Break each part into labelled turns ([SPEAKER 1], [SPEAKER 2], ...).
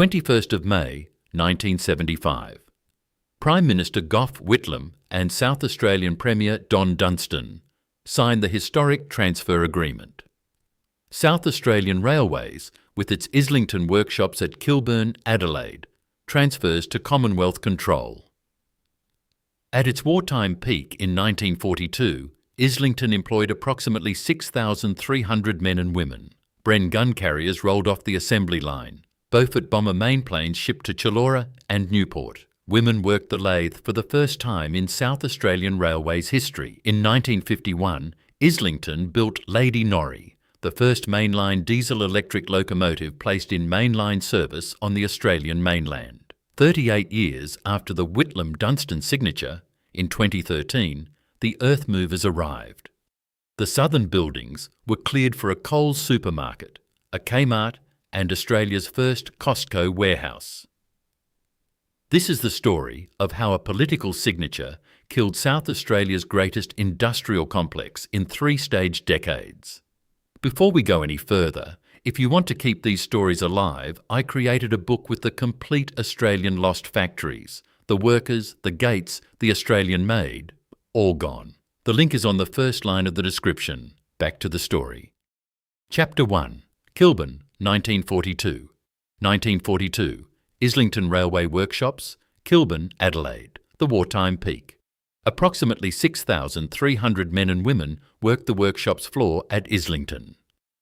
[SPEAKER 1] 21st of May, 1975. Prime Minister Gough Whitlam and South Australian Premier Don Dunstan signed the historic transfer agreement. South Australian Railways, with its Islington workshops at Kilburn, Adelaide, transfers to Commonwealth control. At its wartime peak in 1942, Islington employed approximately 6,300 men and women. Bren gun carriers rolled off the assembly line. Beaufort bomber main planes shipped to Chullora and Newport. Women worked the lathe for the first time in South Australian Railways history. In 1951, Islington built Lady Norrie, the first mainline diesel-electric locomotive placed in mainline service on the Australian mainland. 38 years after the Whitlam-Dunstan signature, in 2013, the earthmovers arrived. The southern buildings were cleared for a Coles supermarket, a Kmart, and Australia's first Costco warehouse. This is the story of how a political signature killed South Australia's greatest industrial complex in three-stage decades. Before we go any further, if you want to keep these stories alive, I created a book with the complete Australian lost factories, the workers, the gates, the Australian made, all gone. The link is on the first line of the description. Back to the story. Chapter 1. Kilburn, 1942. 1942. Islington Railway Workshops, Kilburn, Adelaide, the wartime peak. Approximately 6,300 men and women worked the workshop's floor at Islington,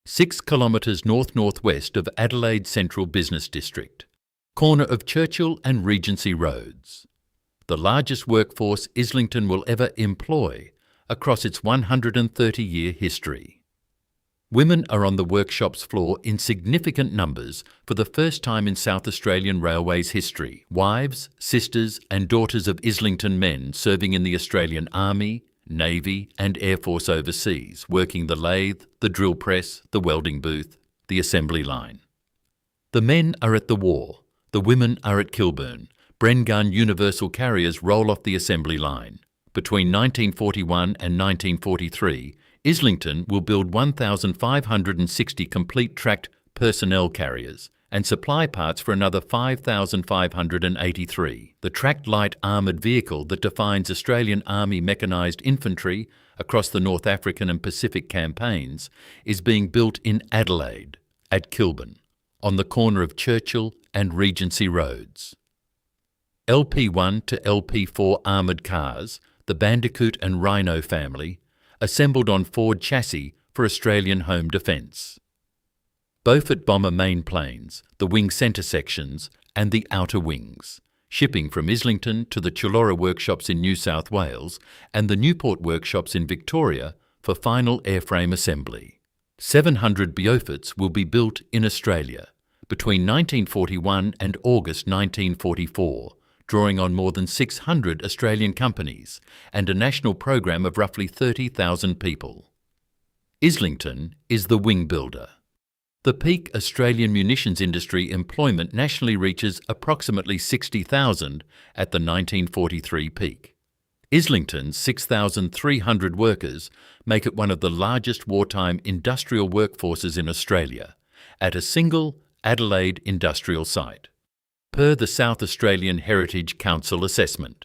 [SPEAKER 1] 6 kilometres north-northwest of Adelaide Central Business District, corner of Churchill and Regency Roads. The largest workforce Islington will ever employ across its 130-year history. Women are on the workshop's floor in significant numbers for the first time in South Australian Railways history. Wives, sisters and daughters of Islington men serving in the Australian Army, Navy and Air Force overseas, working the lathe, the drill press, the welding booth, the assembly line. The men are at the war, the women are at Kilburn. Bren gun universal carriers roll off the assembly line. Between 1941 and 1943, Islington will build 1,560 complete tracked personnel carriers and supply parts for another 5,583. The tracked light armoured vehicle that defines Australian Army mechanised infantry across the North African and Pacific campaigns is being built in Adelaide, at Kilburn, on the corner of Churchill and Regency Roads. LP1 to LP4 armoured cars, the Bandicoot and Rhino family, assembled on Ford chassis for Australian home defence. Beaufort bomber main planes, the wing centre sections and the outer wings, shipping from Islington to the Chullora workshops in New South Wales and the Newport workshops in Victoria for final airframe assembly. 700 Beauforts will be built in Australia between 1941 and August 1944, drawing on more than 600 Australian companies and a national program of roughly 30,000 people. Islington is the wing builder. The peak Australian munitions industry employment nationally reaches approximately 60,000 at the 1943 peak. Islington's 6,300 workers make it one of the largest wartime industrial workforces in Australia at a single Adelaide industrial site, per the South Australian Heritage Council assessment.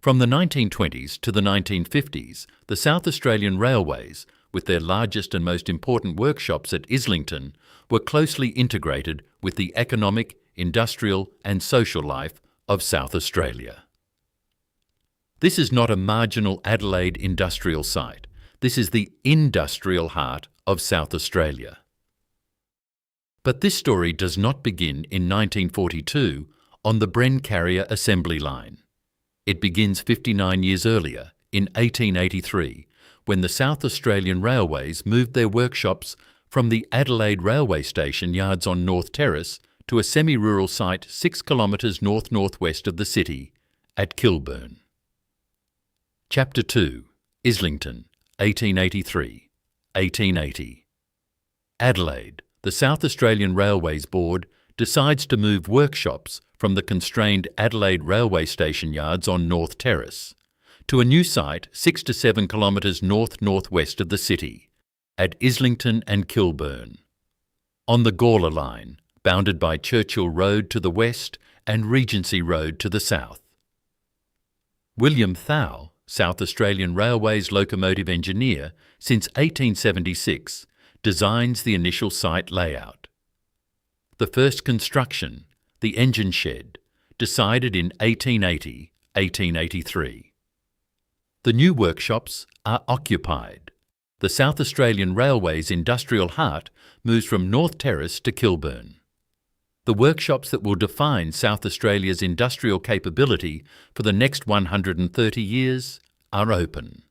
[SPEAKER 1] From the 1920s to the 1950s, the South Australian Railways, with their largest and most important workshops at Islington, were closely integrated with the economic, industrial and social life of South Australia. This is not a marginal Adelaide industrial site. This is the industrial heart of South Australia. But this story does not begin in 1942 on the Bren carrier assembly line. It begins 59 years earlier, in 1883, when the South Australian Railways moved their workshops from the Adelaide Railway Station yards on North Terrace to a semi-rural site 6 kilometres north-northwest of the city, at Kilburn. Chapter 2. Islington, 1883, 1880. Adelaide. The South Australian Railways Board decides to move workshops from the constrained Adelaide Railway Station yards on North Terrace to a new site 6 to 7 kilometres north-northwest of the city, at Islington and Kilburn. On the Gawler line, bounded by Churchill Road to the west and Regency Road to the south. William Thau, South Australian Railways locomotive engineer since 1876, designs the initial site layout. The first construction, the engine shed, decided in 1880-1883. The new workshops are occupied. The South Australian Railways industrial heart moves from North Terrace to Kilburn. The workshops that will define South Australia's industrial capability for the next 130 years are open.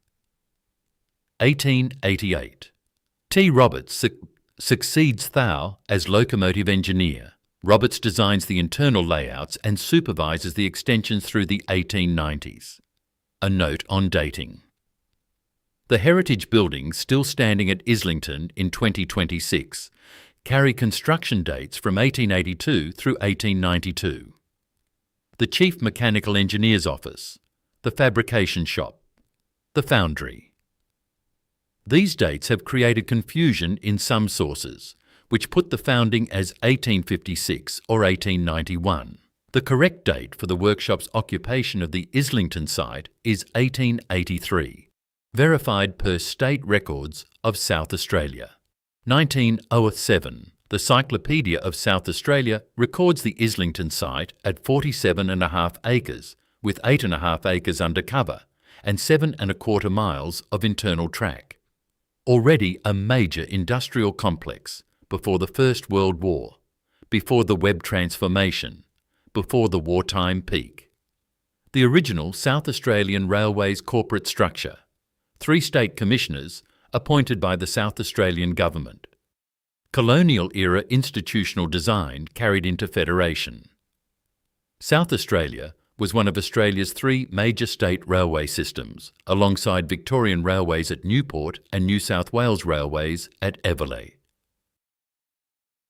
[SPEAKER 1] 1888. T. Roberts succeeds Thau as locomotive engineer. Roberts designs the internal layouts and supervises the extensions through the 1890s. A note on dating. The heritage buildings still standing at Islington in 2026 carry construction dates from 1882 through 1892. The Chief Mechanical Engineer's Office, the Fabrication Shop, the Foundry. These dates have created confusion in some sources, which put the founding as 1856 or 1891. The correct date for the workshop's occupation of the Islington site is 1883, verified per state records of South Australia. 1907, the Cyclopedia of South Australia records the Islington site at 47.5 acres, with 8.5 acres under cover and 7.25 miles of internal track. Already a major industrial complex before the First World War, before the web transformation, before the wartime peak. The original South Australian Railways corporate structure, 3 state commissioners appointed by the South Australian Government. Colonial-era institutional design carried into federation. South Australia was one of Australia's 3 major state railway systems, alongside Victorian Railways at Newport and New South Wales Railways at Everleigh.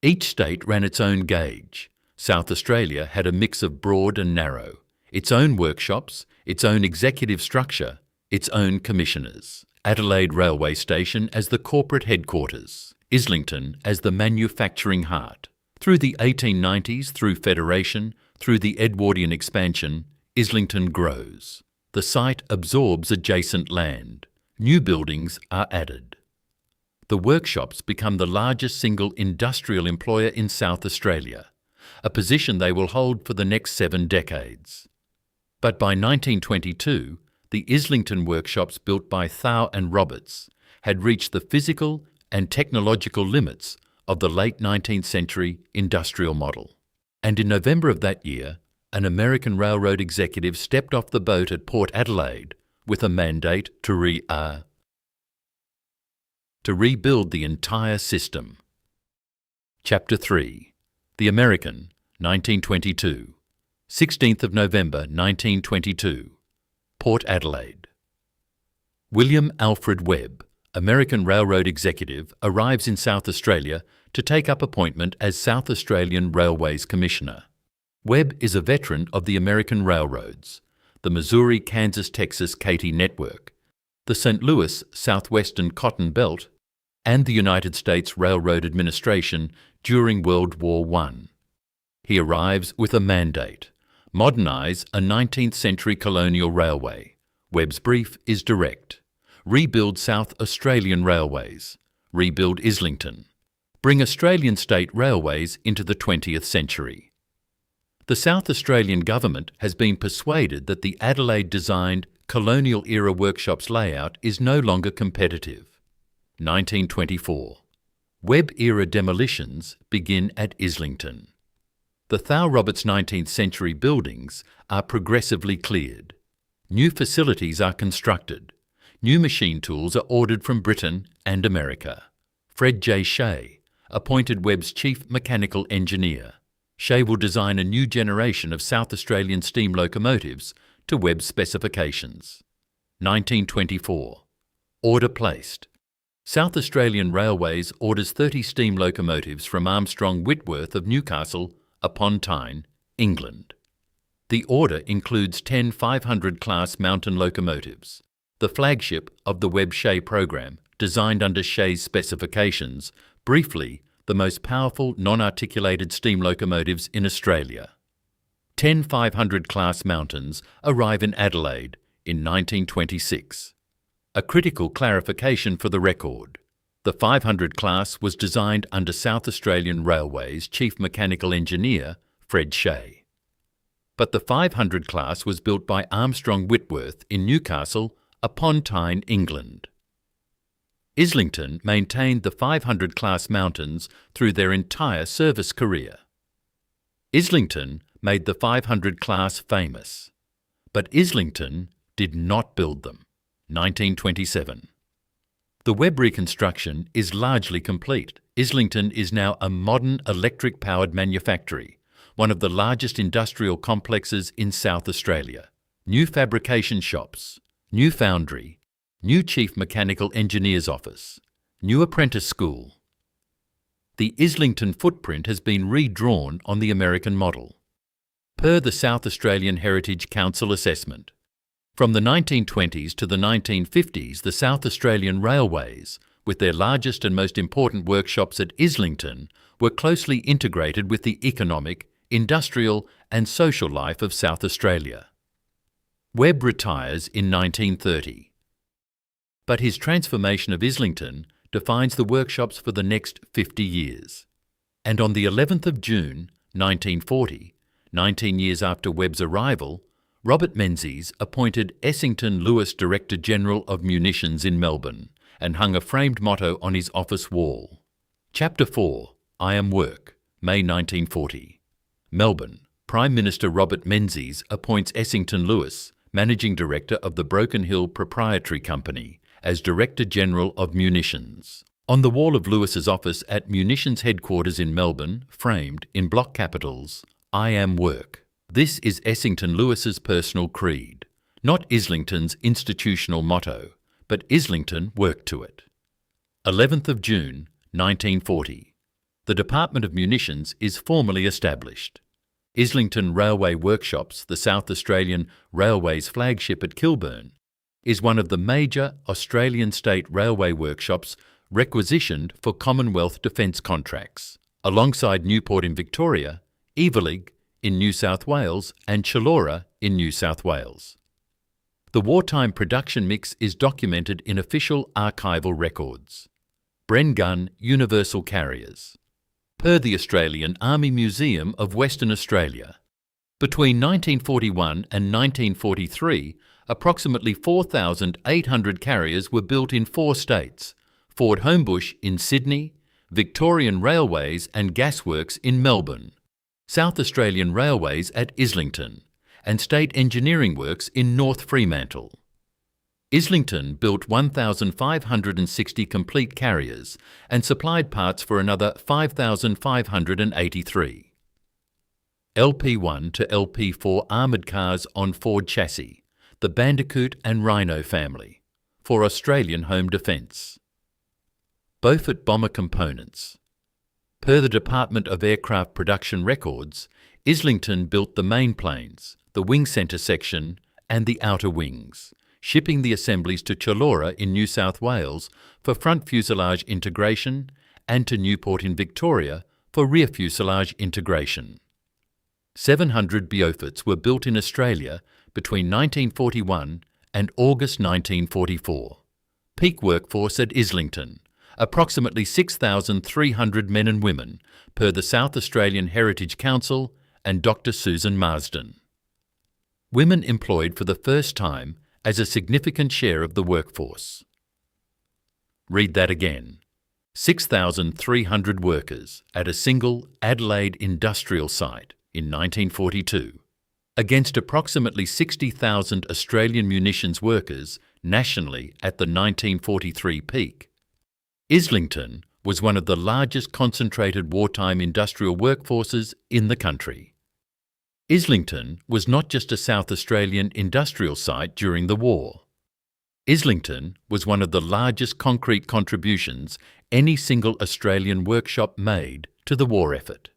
[SPEAKER 1] Each state ran its own gauge. South Australia had a mix of broad and narrow, its own workshops, its own executive structure, its own commissioners. Adelaide Railway Station as the corporate headquarters, Islington as the manufacturing heart. Through the 1890s, through federation, through the Edwardian expansion, Islington grows. The site absorbs adjacent land. New buildings are added. The workshops become the largest single industrial employer in South Australia, a position they will hold for the next 7 decades. But by 1922, the Islington workshops built by Thau and Roberts had reached the physical and technological limits of the late 19th century industrial model. And in November of that year, an American railroad executive stepped off the boat at Port Adelaide with a mandate to rebuild the entire system. Chapter 3. The American, 1922. 16th of November, 1922. Port Adelaide. William Alfred Webb, American railroad executive, arrives in South Australia to take up appointment as South Australian Railways Commissioner. Webb is a veteran of the American railroads, the Missouri, Kansas, Texas Katy Network, the St. Louis Southwestern Cotton Belt, and the United States Railroad Administration during World War I. He arrives with a mandate: modernise a 19th century colonial railway. Webb's brief is direct: rebuild South Australian railways, rebuild Islington, bring Australian state railways into the 20th century. The South Australian government has been persuaded that the Adelaide-designed colonial-era workshops layout is no longer competitive. 1924. Webb-era demolitions begin at Islington. The Thau-Roberts 19th century buildings are progressively cleared. New facilities are constructed. New machine tools are ordered from Britain and America. Fred J. Shea, appointed Webb's chief mechanical engineer. Shea will design a new generation of South Australian steam locomotives to Webb's specifications. 1924. Order placed. South Australian Railways orders 30 steam locomotives from Armstrong Whitworth of Newcastle upon Tyne, England. The order includes 10 500-class mountain locomotives, the flagship of the Webb-Shea program, designed under Shea's specifications, briefly the most powerful non-articulated steam locomotives in Australia. 10 500 class Mountains arrive in Adelaide in 1926. A critical clarification for the record. The 500 class was designed under South Australian Railways Chief Mechanical Engineer Fred Shea. But the 500 class was built by Armstrong Whitworth in Newcastle upon Tyne, England. Islington maintained the 500 class Mountains through their entire service career. Islington made the 500 class famous, but Islington did not build them. 1927. The Webb reconstruction is largely complete. Islington is now a modern electric-powered manufactory, one of the largest industrial complexes in South Australia. New fabrication shops, new foundry, new Chief Mechanical Engineer's office, new apprentice school. The Islington footprint has been redrawn on the American model. Per the South Australian Heritage Council assessment, from the 1920s to the 1950s, the South Australian Railways, with their largest and most important workshops at Islington, were closely integrated with the economic, industrial and social life of South Australia. Webb retires in 1930. But his transformation of Islington defines the workshops for the next 50 years. And on the 11th of June, 1940, 19 years after Webb's arrival, Robert Menzies appointed Essington Lewis Director General of Munitions in Melbourne and hung a framed motto on his office wall. Chapter 4, I Am Work, May 1940. Melbourne, Prime Minister Robert Menzies appoints Essington Lewis, Managing Director of the Broken Hill Proprietary Company, as Director General of Munitions. On the wall of Lewis's office at Munitions Headquarters in Melbourne, framed in block capitals, I Am Work. This is Essington Lewis's personal creed, not Islington's institutional motto, but Islington worked to it. 11th of June, 1940. The Department of Munitions is formally established. Islington Railway Workshops, the South Australian Railways flagship at Kilburn, is one of the major Australian state railway workshops requisitioned for Commonwealth defence contracts, alongside Newport in Victoria, Eveleigh in New South Wales and Chullora in New South Wales. The wartime production mix is documented in official archival records. Bren gun universal carriers. Per the Australian Army Museum of Western Australia, between 1941 and 1943, approximately 4,800 carriers were built in 4 states: Ford Homebush in Sydney, Victorian Railways and Gasworks in Melbourne, South Australian Railways at Islington, and State Engineering Works in North Fremantle. Islington built 1,560 complete carriers and supplied parts for another 5,583. LP1 to LP4 armoured cars on Ford chassis, the Bandicoot and Rhino family, for Australian Home Defence. Beaufort bomber components. Per the Department of Aircraft Production Records, Islington built the main planes, the wing centre section and the outer wings, shipping the assemblies to Chullora in New South Wales for front fuselage integration and to Newport in Victoria for rear fuselage integration. 700 Beauforts were built in Australia between 1941 and August 1944. Peak workforce at Islington, approximately 6,300 men and women, per the South Australian Heritage Council and Dr. Susan Marsden. Women employed for the first time as a significant share of the workforce. Read that again. 6,300 workers at a single Adelaide industrial site in 1942, against approximately 60,000 Australian munitions workers nationally at the 1943 peak. Islington was one of the largest concentrated wartime industrial workforces in the country. Islington was not just a South Australian industrial site during the war. Islington was one of the largest concrete contributions any single Australian workshop made to the war effort.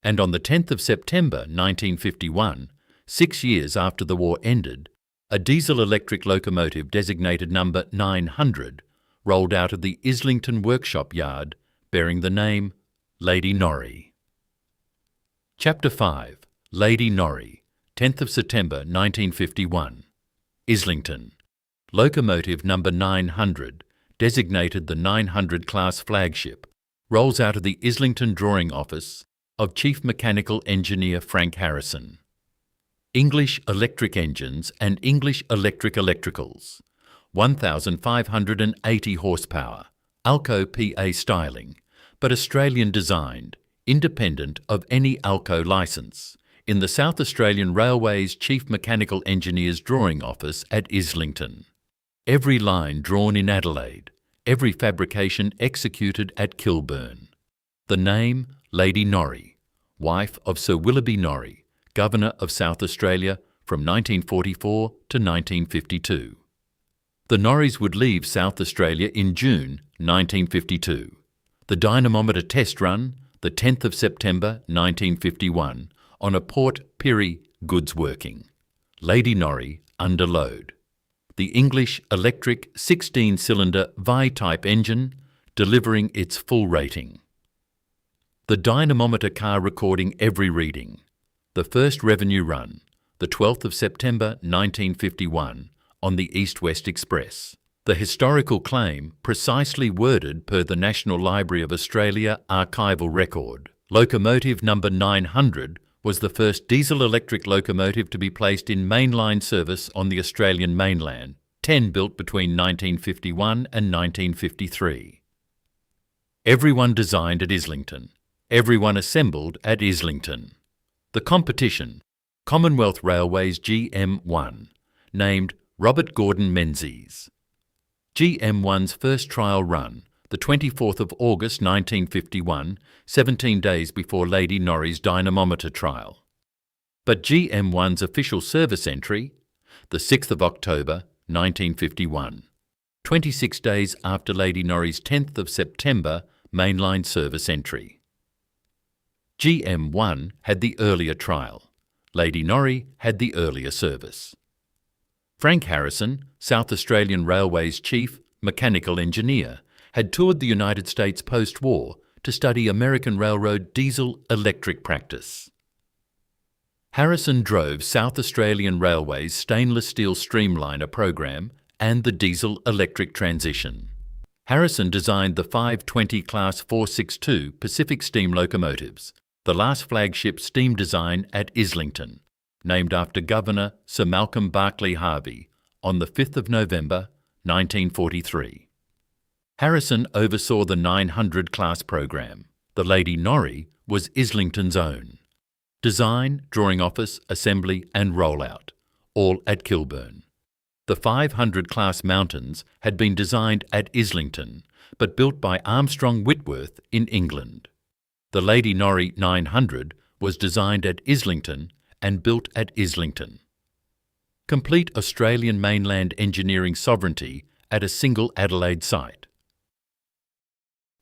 [SPEAKER 1] And on the 10th of September 1951, 6 years after the war ended, a diesel-electric locomotive designated number 900 rolled out of the Islington workshop yard bearing the name Lady Norrie. Chapter 5. Lady Norrie, 10th of September 1951. Islington. Locomotive number 900, designated the 900 class flagship, rolls out of the Islington drawing office of Chief Mechanical Engineer Frank Harrison. English electric engines and English electric electricals. 1,580 horsepower, Alco PA styling, but Australian designed, independent of any Alco licence, in the South Australian Railways Chief Mechanical Engineer's drawing office at Islington. Every line drawn in Adelaide, every fabrication executed at Kilburn. The name Lady Norrie, wife of Sir Willoughby Norrie, Governor of South Australia from 1944 to 1952. The Norries would leave South Australia in June 1952. The dynamometer test run, the 10th of September 1951, on a Port Pirie goods working. Lady Norrie under load. The English electric 16-cylinder Vi-type engine delivering its full rating. The dynamometer car recording every reading. The first revenue run, the 12th of September 1951, on the East-West Express. The historical claim precisely worded per the National Library of Australia archival record. Locomotive number 900 was the first diesel-electric locomotive to be placed in mainline service on the Australian mainland, 10 built between 1951 and 1953. Everyone designed at Islington. Everyone assembled at Islington. The competition, Commonwealth Railways GM1, named Robert Gordon Menzies. GM1's first trial run, the 24th of August 1951, 17 days before Lady Norrie's dynamometer trial. But GM1's official service entry, the 6th of October 1951, 26 days after Lady Norrie's 10th of September mainline service entry. GM1 had the earlier trial. Lady Norrie had the earlier service. Frank Harrison, South Australian Railways Chief Mechanical Engineer, had toured the United States post-war to study American Railroad diesel-electric practice. Harrison drove South Australian Railways stainless steel streamliner program and the diesel-electric transition. Harrison designed the 520 Class 462 Pacific steam locomotives, the last flagship steam design at Islington, named after Governor Sir Malcolm Berkeley Harvey, on the 5th of November 1943. Harrison oversaw the 900 class program. The Lady Norrie was Islington's own. Design, drawing office, assembly and rollout, all at Kilburn. The 500 class Mountains had been designed at Islington, but built by Armstrong Whitworth in England. The Lady Norrie 900 was designed at Islington and built at Islington. Complete Australian mainland engineering sovereignty at a single Adelaide site.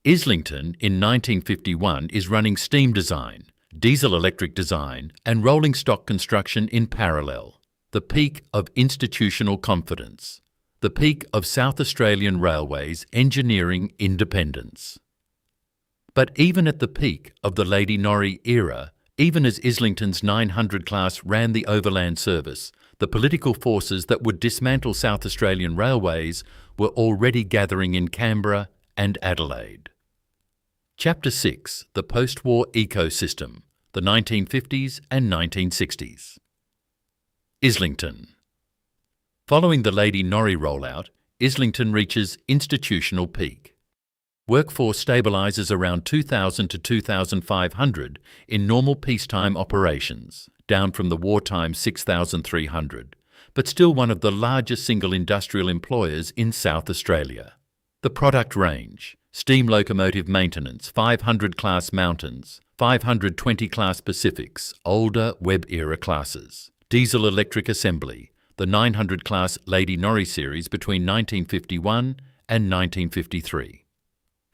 [SPEAKER 1] Islington in 1951 is running steam design, diesel-electric design and rolling stock construction in parallel. The peak of institutional confidence. The peak of South Australian Railways engineering independence. But even at the peak of the Lady Norrie era, even as Islington's 900 class ran the overland service, the political forces that would dismantle South Australian Railways were already gathering in Canberra and Adelaide. Chapter 6. The Post-War Ecosystem, the 1950s and 1960s. Islington. Following the Lady Norrie rollout, Islington reaches institutional peak. Workforce stabilises around 2,000 to 2,500 in normal peacetime operations, down from the wartime 6,300, but still one of the largest single industrial employers in South Australia. The product range: steam locomotive maintenance, 500 class Mountains, 520 class Pacifics, older Webb-era classes. Diesel-electric assembly, the 900 class Lady Norrie series between 1951 and 1953.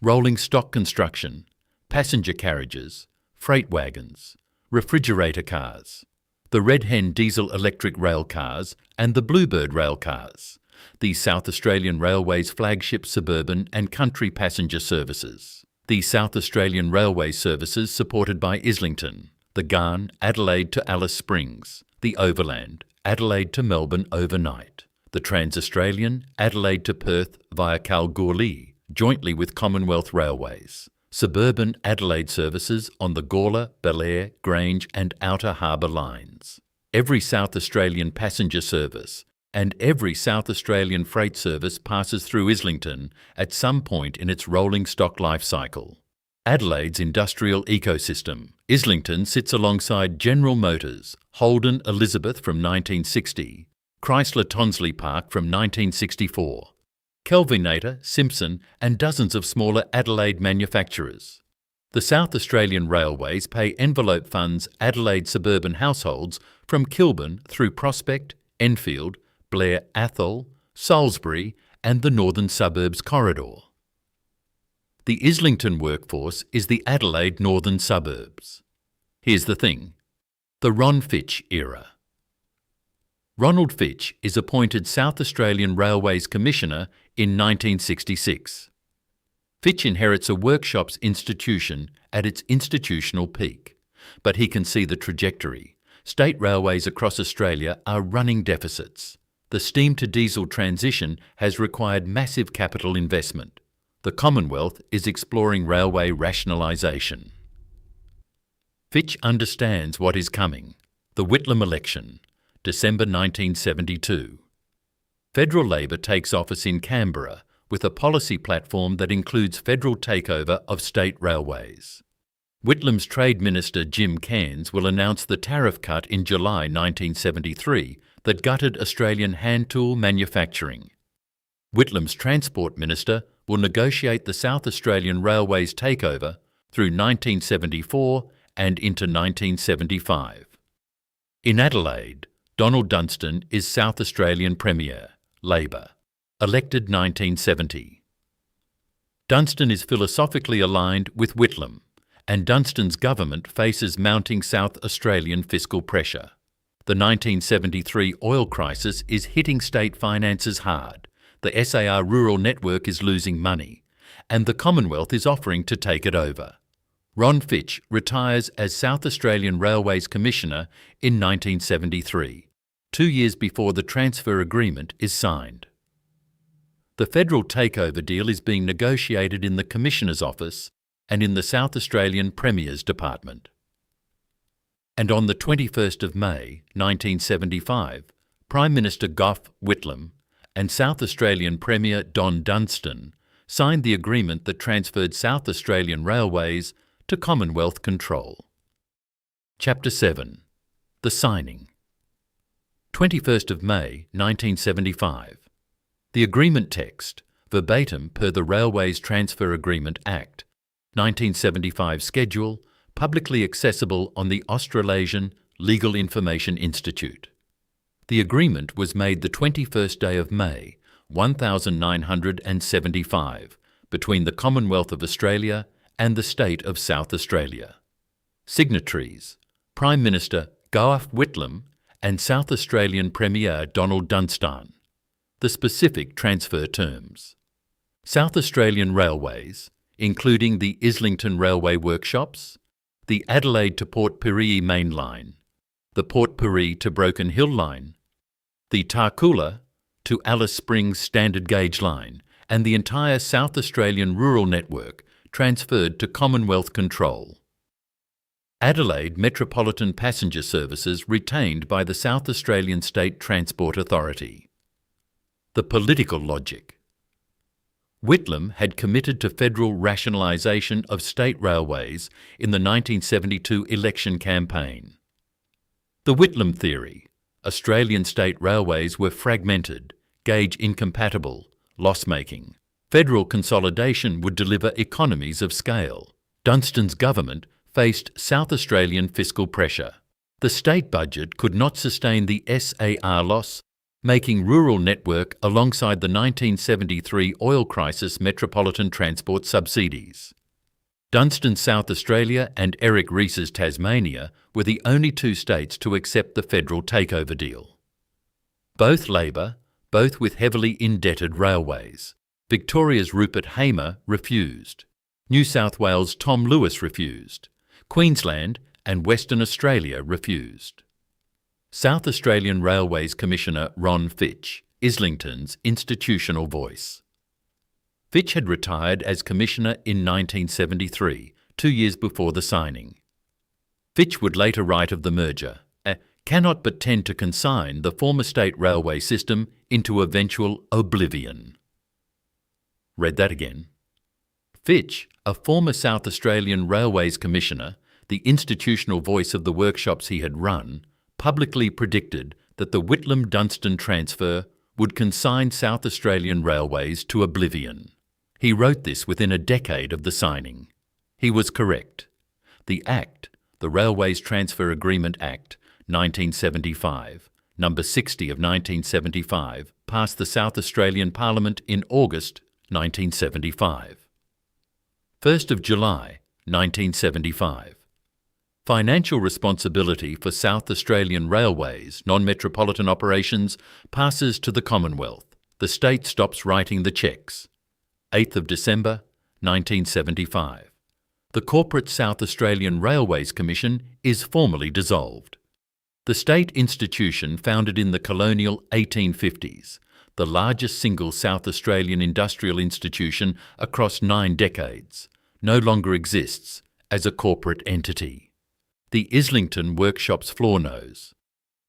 [SPEAKER 1] Rolling stock construction, passenger carriages, freight wagons, refrigerator cars, the Red Hen diesel-electric rail cars and the Bluebird rail cars, the South Australian Railways flagship suburban and country passenger services. The South Australian Railway services supported by Islington, the Garn, Adelaide to Alice Springs, the Overland, Adelaide to Melbourne overnight, the Trans-Australian, Adelaide to Perth via Kalgoorlie, jointly with Commonwealth Railways, suburban Adelaide services on the Gawler, Belair, Grange and Outer Harbour lines, every South Australian passenger service and every South Australian freight service passes through Islington at some point in its rolling stock life cycle. Adelaide's industrial ecosystem. Islington sits alongside General Motors, Holden Elizabeth from 1960, Chrysler Tonsley Park from 1964, Kelvinator, Simpson and dozens of smaller Adelaide manufacturers. The South Australian Railways pay envelope funds Adelaide suburban households from Kilburn through Prospect, Enfield, Blair Athol, Salisbury and the Northern Suburbs Corridor. The Islington workforce is the Adelaide Northern Suburbs. Here's the thing. The Ron Fitch era. Ronald Fitch is appointed South Australian Railways Commissioner in 1966. Fitch inherits a workshops institution at its institutional peak, but he can see the trajectory. State railways across Australia are running deficits. The steam to diesel transition has required massive capital investment. The Commonwealth is exploring railway rationalisation. Fitch understands what is coming. The Whitlam election, December 1972. Federal Labor takes office in Canberra with a policy platform that includes federal takeover of state railways. Whitlam's Trade Minister Jim Cairns will announce the tariff cut in July 1973 that gutted Australian hand tool manufacturing. Whitlam's Transport Minister will negotiate the South Australian Railways takeover through 1974 and into 1975. In Adelaide, Donald Dunstan is South Australian Premier, Labor, elected 1970. Dunstan is philosophically aligned with Whitlam, and Dunstan's government faces mounting South Australian fiscal pressure. The 1973 oil crisis is hitting state finances hard. The SAR rural network is losing money, and the Commonwealth is offering to take it over. Ron Fitch retires as South Australian Railways Commissioner in 1973, 2 years before the transfer agreement is signed. The federal takeover deal is being negotiated in the Commissioner's office and in the South Australian Premier's Department. And on the 21st of May, 1975, Prime Minister Gough Whitlam and South Australian Premier Don Dunstan signed the agreement that transferred South Australian Railways to Commonwealth control. Chapter 7. The Signing. 21st of May, 1975. The agreement text, verbatim per the Railways Transfer Agreement Act, 1975 schedule, publicly accessible on the Australasian Legal Information Institute. The agreement was made the 21st day of May, 1975, between the Commonwealth of Australia and the State of South Australia. Signatories: Prime Minister Gough Whitlam and South Australian Premier Donald Dunstan. The specific transfer terms. South Australian Railways, including the Islington Railway Workshops, the Adelaide to Port Pirie Main Line, the Port Pirie to Broken Hill Line, the Tarcoola to Alice Springs Standard Gauge Line, and the entire South Australian rural network transferred to Commonwealth control. Adelaide Metropolitan Passenger Services retained by the South Australian State Transport Authority. The political logic. Whitlam had committed to federal rationalisation of state railways in the 1972 election campaign. The Whitlam theory: Australian state railways were fragmented, gauge incompatible, loss-making. Federal consolidation would deliver economies of scale. Dunstan's government faced South Australian fiscal pressure. The state budget could not sustain the SAR loss, making rural network alongside the 1973 oil crisis metropolitan transport subsidies. Dunstan's South Australia and Eric Rees's Tasmania were the only two states to accept the federal takeover deal. Both Labor, both with heavily indebted railways. Victoria's Rupert Hamer refused. New South Wales' Tom Lewis refused. Queensland and Western Australia refused. South Australian Railways Commissioner Ron Fitch, Islington's institutional voice. Fitch had retired as Commissioner in 1973, 2 years before the signing. Fitch would later write of the merger, cannot but tend to consign the former state railway system into eventual oblivion. Read that again. Fitch, a former South Australian Railways Commissioner, the institutional voice of the workshops he had run, publicly predicted that the Whitlam-Dunstan transfer would consign South Australian Railways to oblivion. He wrote this within a decade of the signing. He was correct. The Act, the Railways Transfer Agreement Act, 1975, number 60 of 1975, passed the South Australian Parliament in August 1975. 1st of July 1975. Financial responsibility for South Australian Railways non-metropolitan operations passes to the Commonwealth. The state stops writing the cheques. 8th of December 1975. The corporate South Australian Railways Commission is formally dissolved. The state institution founded in the colonial 1850s, the largest single South Australian industrial institution across 9 decades, no longer exists as a corporate entity. The Islington Workshops floor knows.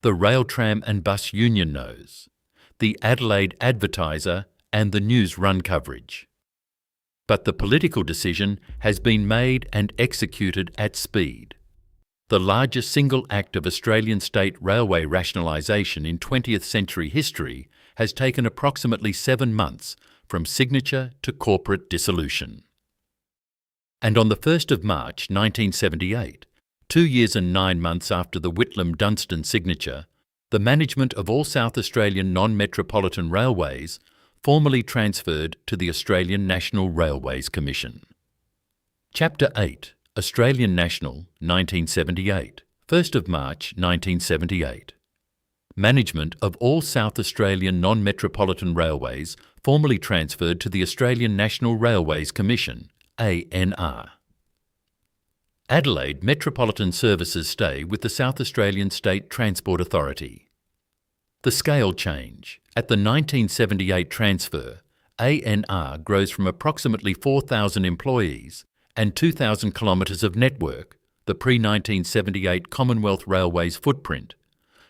[SPEAKER 1] The Rail Tram and Bus Union knows. The Adelaide Advertiser and the News run coverage. But the political decision has been made and executed at speed. The largest single act of Australian state railway rationalisation in 20th century history has taken approximately 7 months from signature to corporate dissolution. And on the 1st of March 1978, 2 years and 9 months after the Whitlam-Dunstan signature, the management of all South Australian non-metropolitan railways formally transferred to the Australian National Railways Commission. Chapter 8, Australian National, 1978, 1st of March 1978. Management of all South Australian non-metropolitan railways formally transferred to the Australian National Railways Commission, ANR. Adelaide Metropolitan Services stay with the South Australian State Transport Authority. The scale change. At the 1978 transfer, ANR grows from approximately 4,000 employees and 2,000 kilometres of network, the pre-1978 Commonwealth Railways footprint,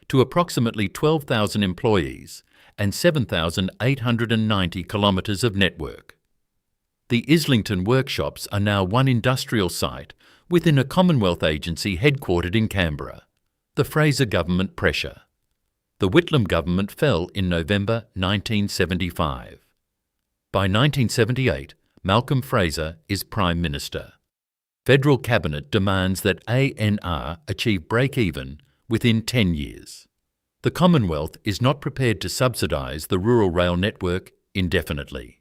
[SPEAKER 1] to approximately 12,000 employees and 7,890 kilometres of network. The Islington workshops are now one industrial site within a Commonwealth agency headquartered in Canberra. The Fraser government pressure. The Whitlam government fell in November 1975. By 1978, Malcolm Fraser is Prime Minister. Federal Cabinet demands that ANR achieve break-even within 10 years. The Commonwealth is not prepared to subsidise the rural rail network indefinitely.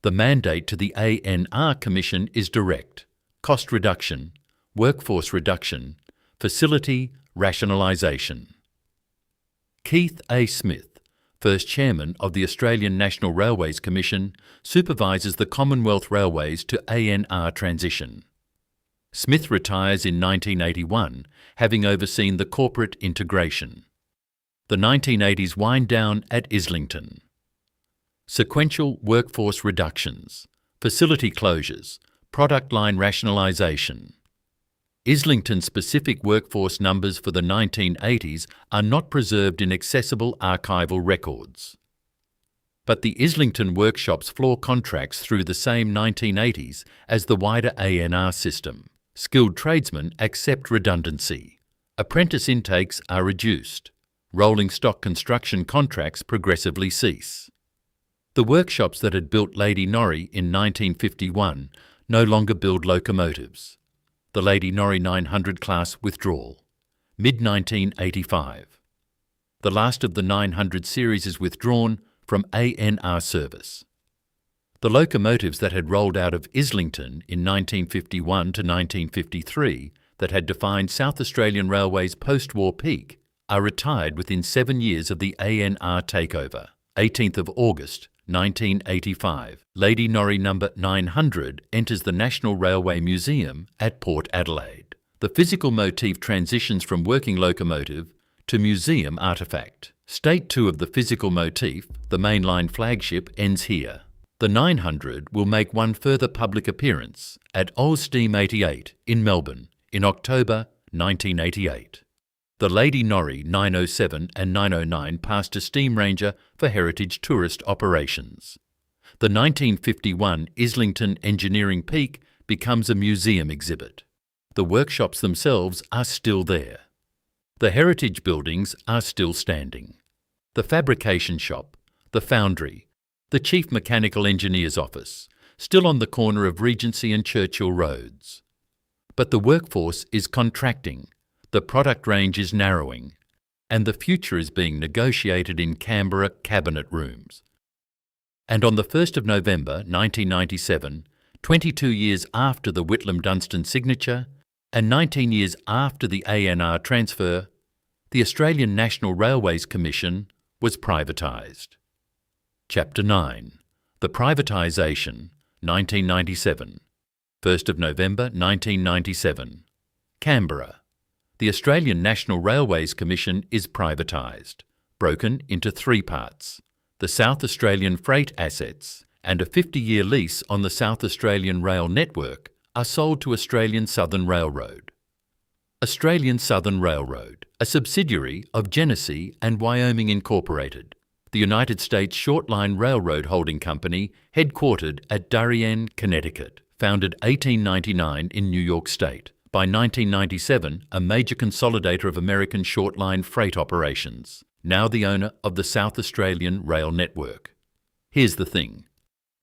[SPEAKER 1] The mandate to the ANR Commission is direct: cost reduction, workforce reduction, facility rationalisation. Keith A. Smith, first Chairman of the Australian National Railways Commission, supervises the Commonwealth Railways to ANR transition. Smith retires in 1981, having overseen the corporate integration. The 1980s wind down at Islington. Sequential workforce reductions, facility closures, product line rationalisation. Islington-specific workforce numbers for the 1980s are not preserved in accessible archival records. But the Islington workshops floor contracts through the same 1980s as the wider ANR system. Skilled tradesmen accept redundancy. Apprentice intakes are reduced. Rolling stock construction contracts progressively cease. The workshops that had built Lady Norrie in 1951 no longer build locomotives. The Lady Norrie 900 class withdrawal. Mid-1985. The last of the 900 series is withdrawn from ANR service. The locomotives that had rolled out of Islington in 1951 to 1953 that had defined South Australian Railway's post-war peak are retired within 7 years of the ANR takeover, 18th of August 1985. Lady Norrie number 900 enters the National Railway Museum at Port Adelaide. The physical motif transitions from working locomotive to museum artefact. State 2 of the physical motif, the mainline flagship, ends here. The 900 will make one further public appearance at Old Steam 88 in Melbourne in October 1988. The Lady Norrie 907 and 909 passed to Steam Ranger for heritage tourist operations. The 1951 Islington Engineering Peak becomes a museum exhibit. The workshops themselves are still there. The heritage buildings are still standing. The fabrication shop, the foundry, the Chief Mechanical Engineer's office, still on the corner of Regency and Churchill Roads. But the workforce is contracting, the product range is narrowing, and the future is being negotiated in Canberra cabinet rooms. And on the 1st of November 1997, 22 years after the Whitlam-Dunstan signature and 19 years after the ANR transfer, the Australian National Railways Commission was privatised. Chapter 9. The Privatisation, 1997. 1st of November 1997. Canberra. The Australian National Railways Commission is privatised, broken into 3 parts: the South Australian freight assets and a 50-year lease on the South Australian rail network are sold to Australian Southern Railroad. Australian Southern Railroad, a subsidiary of Genesee and Wyoming Incorporated, the United States Short-Line Railroad Holding Company, headquartered at Darien, Connecticut, founded 1899 in New York State. By 1997, a major consolidator of American short-line freight operations, now the owner of the South Australian Rail Network. Here's the thing.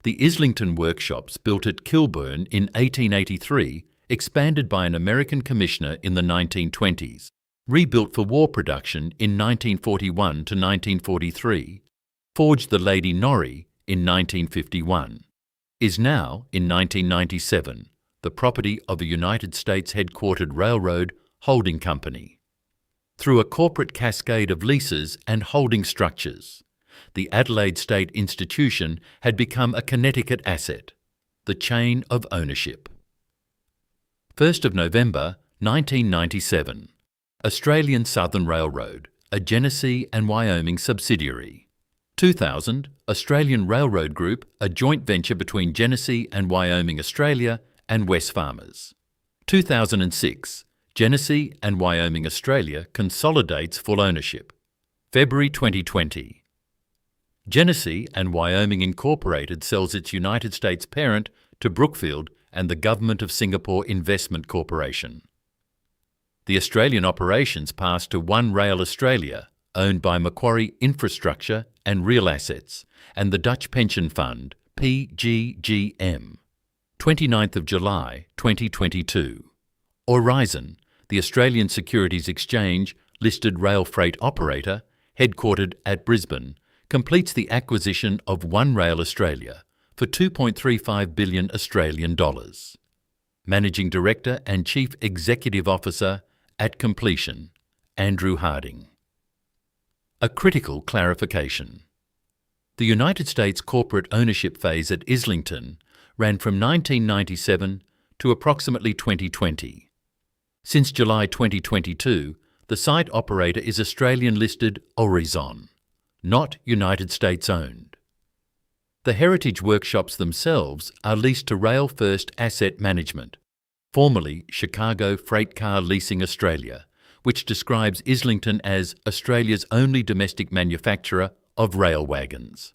[SPEAKER 1] The Islington workshops built at Kilburn in 1883, expanded by an American commissioner in the 1920s, rebuilt for war production in 1941 to 1943, forged the Lady Norrie in 1951, is now, in 1997, the property of a United States headquartered railroad holding company. Through a corporate cascade of leases and holding structures, the Adelaide State Institution had become a Connecticut asset, the chain of ownership. 1st of November 1997. Australian Southern Railroad, a Genesee and Wyoming subsidiary. 2000. Australian Railroad Group, a joint venture between Genesee and Wyoming Australia and Wesfarmers. 2006. Genesee and Wyoming Australia consolidates full ownership. February 2020. Genesee and Wyoming Incorporated sells its United States parent to Brookfield and the Government of Singapore Investment Corporation. The Australian operations passed to One Rail Australia, owned by Macquarie Infrastructure and Real Assets, and the Dutch pension fund, PGGM. 29th of July 2022. Aurizon, the Australian Securities Exchange listed rail freight operator, headquartered at Brisbane, completes the acquisition of One Rail Australia for $2.35 billion Australian dollars. Managing Director and Chief Executive Officer at completion, Andrew Harding. A critical clarification. The United States corporate ownership phase at Islington ran from 1997 to approximately 2020. Since July 2022, the site operator is Australian-listed Aurizon, not United States-owned. The heritage workshops themselves are leased to Rail First Asset Management, formerly Chicago Freight Car Leasing Australia, which describes Islington as Australia's only domestic manufacturer of rail wagons.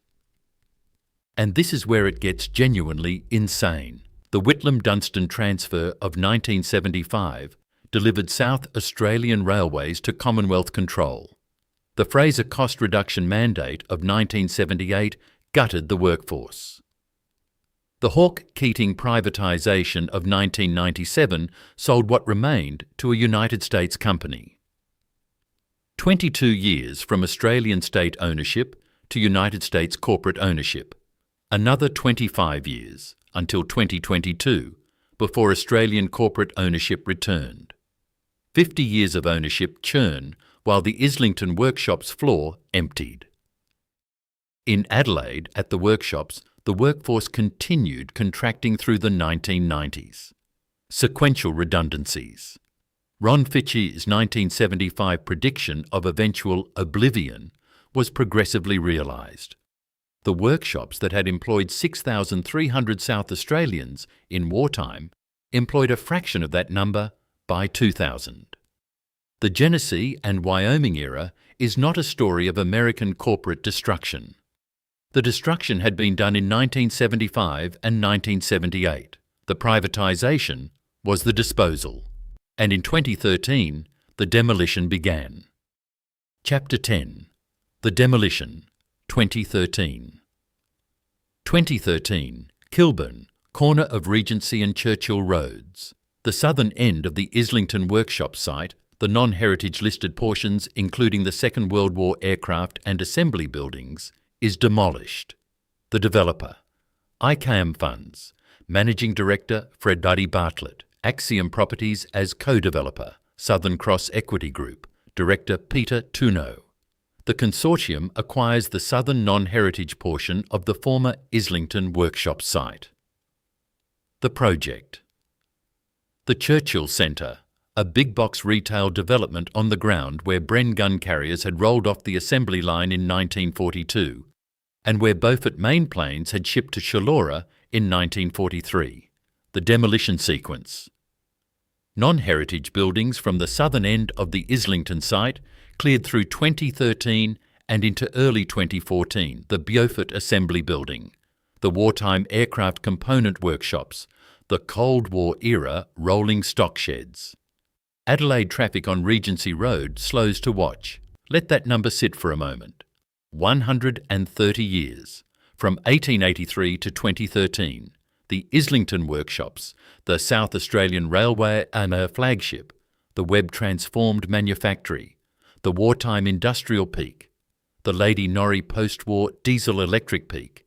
[SPEAKER 1] And this is where it gets genuinely insane. The Whitlam-Dunstan transfer of 1975 delivered South Australian Railways to Commonwealth control. The Fraser Cost Reduction Mandate of 1978 gutted the workforce. The Hawke-Keating privatisation of 1997 sold what remained to a United States company. 22 years from Australian state ownership to United States corporate ownership. Another 25 years, until 2022, before Australian corporate ownership returned. 50 years of ownership churn while the Islington workshop's floor emptied. In Adelaide, at the workshops, the workforce continued contracting through the 1990s. Sequential redundancies. Ron Fitch's 1975 prediction of eventual oblivion was progressively realised. The workshops that had employed 6,300 South Australians in wartime employed a fraction of that number by 2000. The Genesee and Wyoming era is not a story of American corporate destruction. The destruction had been done in 1975 and 1978. The privatisation was the disposal. And in 2013, the demolition began. Chapter 10. The Demolition, 2013. 2013, Kilburn, corner of Regency and Churchill Roads. The southern end of the Islington workshop site, the non-heritage listed portions including the Second World War aircraft and assembly buildings, is demolished. The developer, ICAM Funds, Managing Director Fred Buddy Bartlett, Axiom Properties as co-developer, Southern Cross Equity Group, Director Peter Tuno. The consortium acquires the southern non-heritage portion of the former Islington workshop site. The project. The Churchill Centre, a big box retail development on the ground where Bren gun carriers had rolled off the assembly line in 1942 and where Beaufort main planes had shipped to Shallora in 1943. The demolition sequence. Non-heritage buildings from the southern end of the Islington site cleared through 2013 and into early 2014, the Beaufort Assembly Building, the wartime aircraft component workshops, the Cold War era rolling stock sheds. Adelaide traffic on Regency Road slows to watch. Let that number sit for a moment. 130 years, from 1883 to 2013. The Islington workshops, the South Australian Railway and her flagship, the web-transformed manufactory, the wartime industrial peak, the Lady Norrie post-war diesel-electric peak,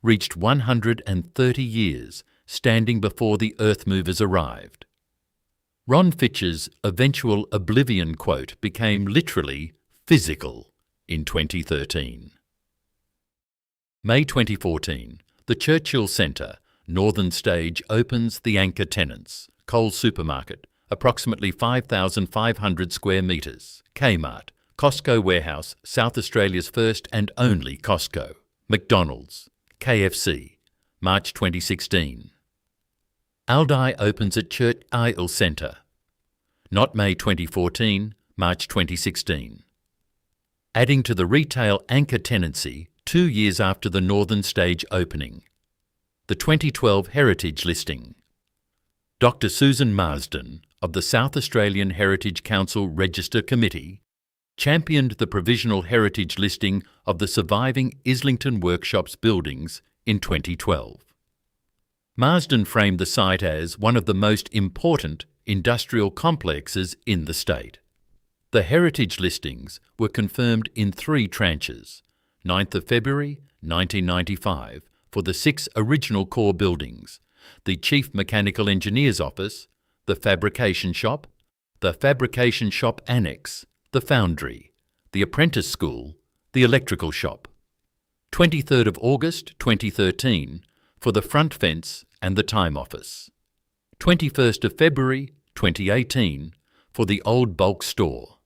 [SPEAKER 1] reached 130 years, standing before the earthmovers arrived. Ron Fitch's eventual oblivion quote became literally physical in 2013. May 2014, the Churchill Centre, Northern Stage opens the anchor tenants, Coles Supermarket, approximately 5,500 square metres, Kmart, Costco Warehouse, South Australia's first and only Costco, McDonald's, KFC, March 2016. Aldi opens at Churchill Centre, not May 2014, March 2016. Adding to the retail anchor tenancy 2 years after the Northern Stage opening. The 2012 Heritage Listing. Dr. Susan Marsden of the South Australian Heritage Council Register Committee championed the provisional heritage listing of the surviving Islington Workshops buildings in 2012. Marsden framed the site as one of the most important industrial complexes in the state. The heritage listings were confirmed in 3 tranches, 9th of February 1995, for the 6 original core buildings, the Chief Mechanical Engineer's Office, the Fabrication Shop Annex, the Foundry, the Apprentice School, the Electrical Shop. 23rd of August 2013 for the Front Fence and the Time Office. 21st of February 2018 for the Old Bulk Store.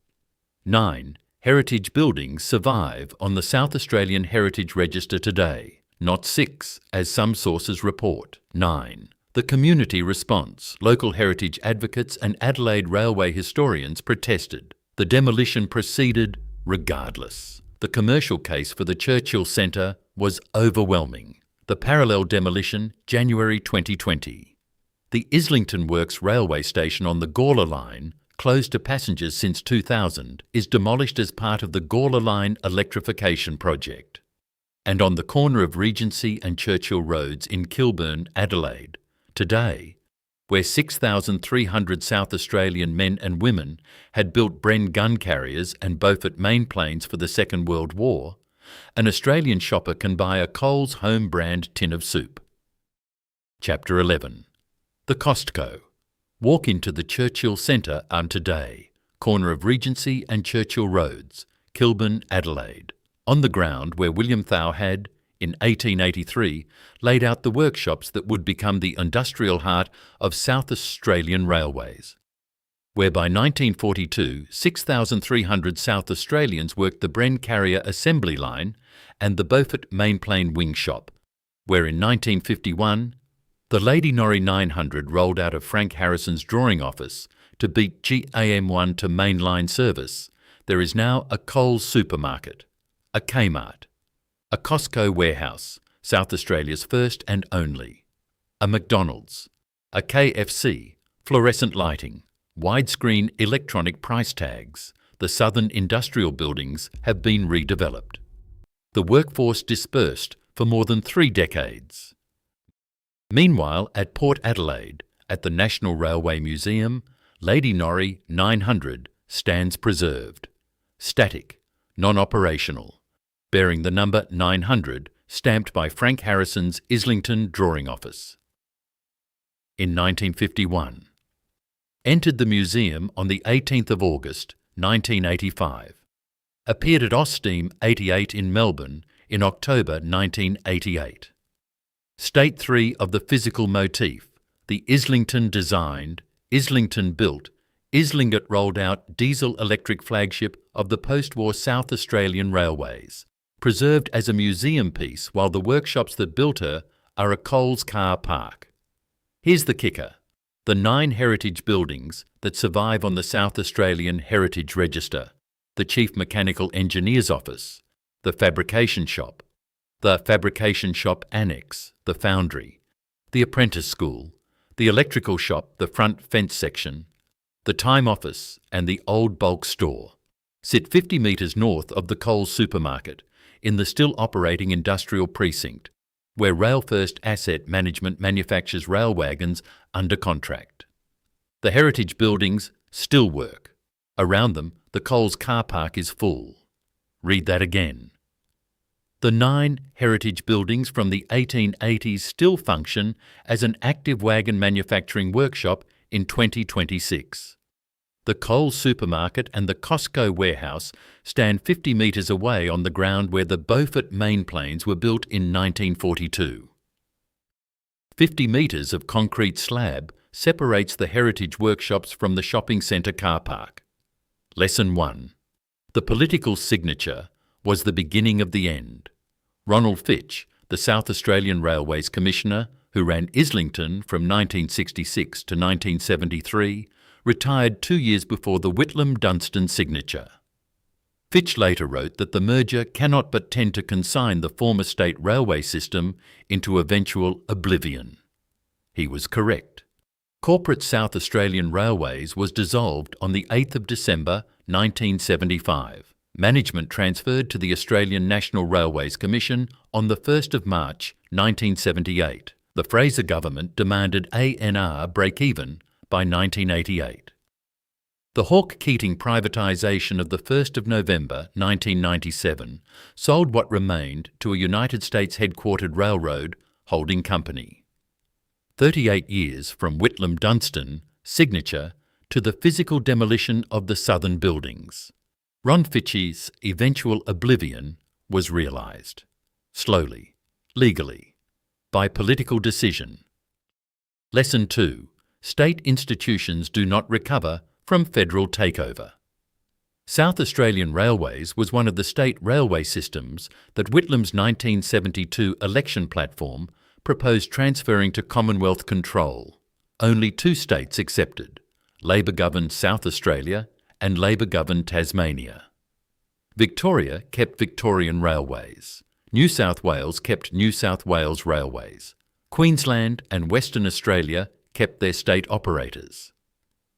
[SPEAKER 1] 9 heritage buildings survive on the South Australian Heritage Register today. Not 6, as some sources report. 9. The community response. Local heritage advocates and Adelaide Railway historians protested. The demolition proceeded regardless. The commercial case for the Churchill Centre was overwhelming. The parallel demolition, January 2020. The Islington Works railway station on the Gawler Line, closed to passengers since 2000, is demolished as part of the Gawler Line electrification project. And on the corner of Regency and Churchill Roads in Kilburn, Adelaide, today, where 6,300 South Australian men and women had built Bren gun carriers and Beaufort main planes for the Second World War, an Australian shopper can buy a Coles home brand tin of soup. Chapter 11. The Costco. Walk into the Churchill Centre on today, corner of Regency and Churchill Roads, Kilburn, Adelaide. on the ground where William Thow had, in 1883, laid out the workshops that would become the industrial heart of South Australian Railways, where by 1942 6,300 South Australians worked the Bren carrier assembly line and the Beaufort mainplane wing shop, where in 1951 the Lady Norrie 900 rolled out of Frank Harrison's drawing office to beat GAM1 to mainline service. There is now a Coles supermarket, a Kmart, a Costco warehouse, South Australia's first and only, a McDonald's, a KFC, fluorescent lighting, widescreen electronic price tags. The southern industrial buildings have been redeveloped. The workforce dispersed for more than 3 decades. Meanwhile, at Port Adelaide, at the National Railway Museum, Lady Norrie 900 stands preserved, static, non-operational, bearing the number 900 stamped by Frank Harrison's Islington drawing office. In 1951. Entered the museum on the 18th of August 1985. Appeared at Austeam 88 in Melbourne in October 1988. State 3 of the physical motif, the Islington designed, Islington built, Islington rolled out diesel-electric flagship of the post-war South Australian Railways, preserved as a museum piece while the workshops that built her are a Coles car park. Here's the kicker. The 9 heritage buildings that survive on the South Australian Heritage Register, the Chief Mechanical Engineer's Office, the Fabrication Shop, the Fabrication Shop Annex, the Foundry, the Apprentice School, the Electrical Shop, the Front Fence Section, the Time Office and the Old Bulk Store, sit 50 metres north of the Coles supermarket in the still operating industrial precinct, where Railfirst Asset Management manufactures rail wagons under contract. The heritage buildings still work. Around them, the Coles car park is full. Read that again. The 9 heritage buildings from the 1880s still function as an active wagon manufacturing workshop in 2026. The Coles supermarket and the Costco warehouse stand 50 metres away on the ground where the Beaufort mainplanes were built in 1942. 50 metres of concrete slab separates the heritage workshops from the shopping centre car park. Lesson 1. The political signature was the beginning of the end. Ron Fitch, the South Australian Railways Commissioner, who ran Islington from 1966 to 1973, retired 2 years before the Whitlam Dunstan signature. Fitch later wrote that the merger cannot but tend to consign the former state railway system into eventual oblivion. He was correct. Corporate South Australian Railways was dissolved on the 8th of December 1975. Management transferred to the Australian National Railways Commission on the 1st of March 1978. The Fraser government demanded ANR break even by 1988. The Hawke-Keating privatisation of the 1st of November 1997 sold what remained to a United States headquartered railroad holding company. 38 years from Whitlam Dunstan signature to the physical demolition of the southern buildings. Ron Fitch's eventual oblivion was realised. Slowly, legally, by political decision. Lesson 2. State institutions do not recover from federal takeover. South Australian Railways was one of the state railway systems that Whitlam's 1972 election platform proposed transferring to Commonwealth control. Only 2 states accepted, Labor-governed South Australia and Labor-governed Tasmania. Victoria kept Victorian Railways. New South Wales kept New South Wales Railways. Queensland and Western Australia kept their state operators.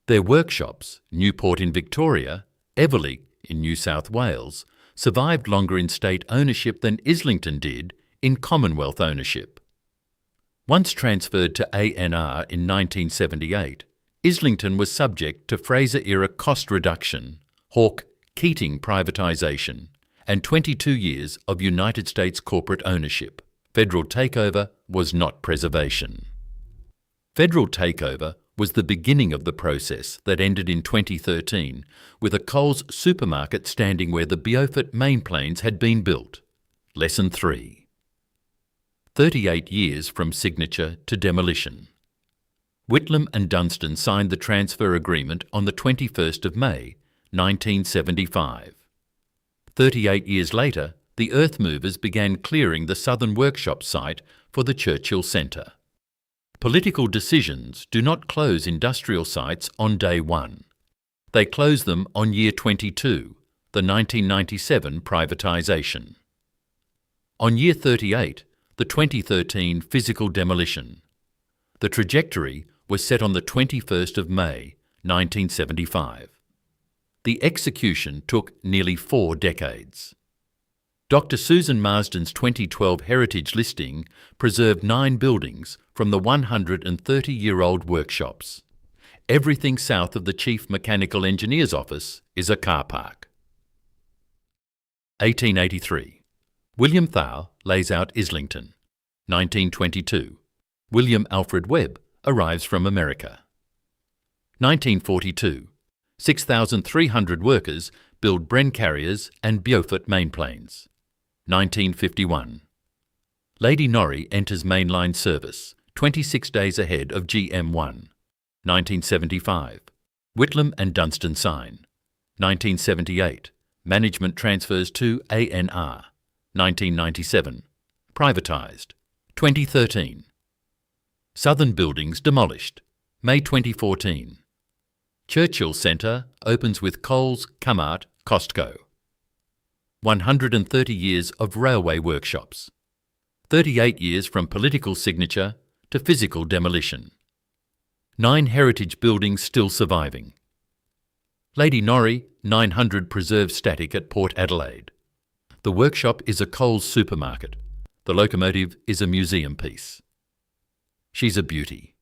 [SPEAKER 1] Their workshops, Newport in Victoria, Everleigh in New South Wales, survived longer in state ownership than Islington did in Commonwealth ownership. Once transferred to ANR in 1978, Islington was subject to Fraser-era cost reduction, Hawke-Keating privatisation, and 22 years of United States corporate ownership. Federal takeover was not preservation. Federal takeover was the beginning of the process that ended in 2013 with a Coles supermarket standing where the Beaufort main planes had been built. Lesson 3. 38 years from signature to demolition. Whitlam and Dunstan signed the transfer agreement on the 21st of May, 1975. 38 years later, the earthmovers began clearing the southern workshop site for the Churchill Centre. Political decisions do not close industrial sites on day one. They close them on year 22, the 1997 privatisation. On year 38, the 2013 physical demolition. The trajectory was set on the 21st of May, 1975. The execution took nearly 4 decades. Dr. Susan Marsden's 2012 heritage listing preserved 9 buildings from the 130-year-old workshops. Everything south of the Chief Mechanical Engineer's office is a car park. 1883. William Thal lays out Islington. 1922. William Alfred Webb arrives from America. 1942. 6,300 workers build Bren carriers and Beaufort mainplanes. 1951. Lady Norrie enters mainline service, 26 days ahead of GM1. 1975. Whitlam and Dunstan sign. 1978. Management transfers to ANR. 1997. Privatised. 2013. Southern buildings demolished. May 2014. Churchill Centre opens with Coles, Kmart, Costco. 130 years of railway workshops. 38 years from political signature to physical demolition. 9 heritage buildings still surviving. Lady Norrie, 900 preserved static at Port Adelaide. The workshop is a Coles supermarket. The locomotive is a museum piece. She's a beauty.